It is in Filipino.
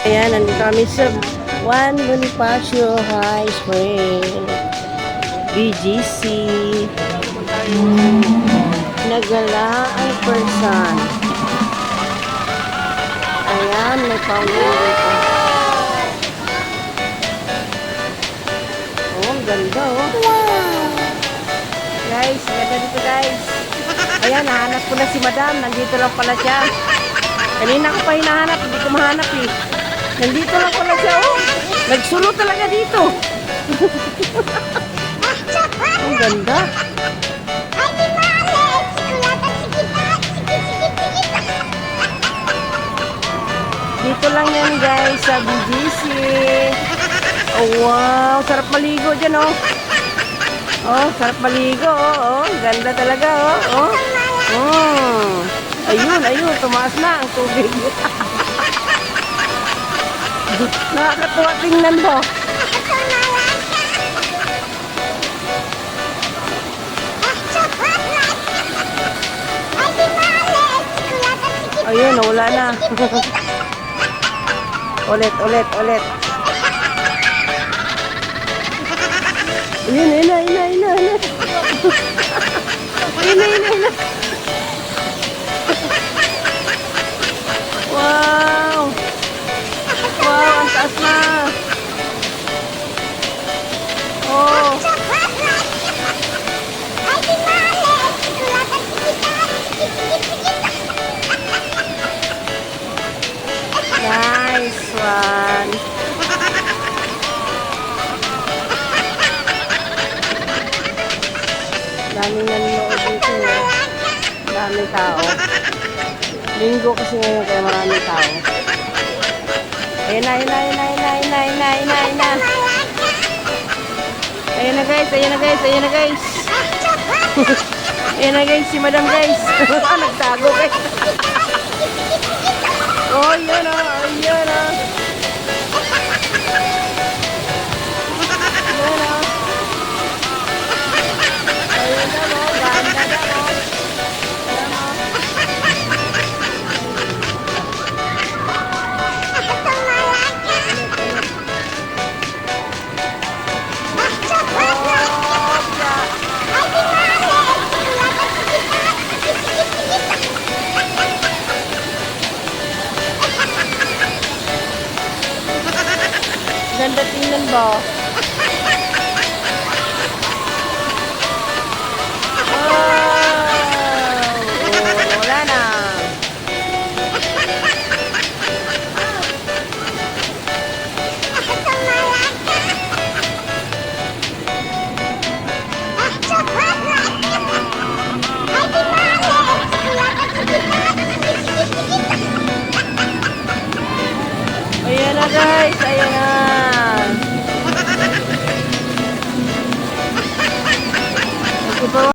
Ayan, nandito kami sa Juan Bonifacio High Spring, BGC. Nagala ang person. Ayan, may fountain dito. Oh, ang ganda oh. Guys, ganda dito guys. Ayan, nahanap ko na si Madam. Nandito lang pala siya. Kanina ko pa hinahanap, hindi ko mahanap eh. Nandito lang pala siya oh. Nagsulo talaga dito. Ang ganda. Dito lang yan guys sa BGC. Oh wow, sarap maligo dyan oh. Oh, sarap maligo oh. Oh, ganda talaga oh. Oh. Oh. Ayun, ayun, tumaas na ang tubig. Nakakatuwa tingnan mo. Ayun, wala na. Ulit, ulit, ulit. Ayun, ina. Ina. Wow! Wow, ang taas na. Oh. Nice one. Daming nanonood dito eh. Daming tao. Linggo kasi ngayon kaya maraming tao. Ayun na. Ayun na guys. Ayun na guys, si Madam guys. Nagtago guys. Oh, yun o. Ayun o. Ganda tingnan ba?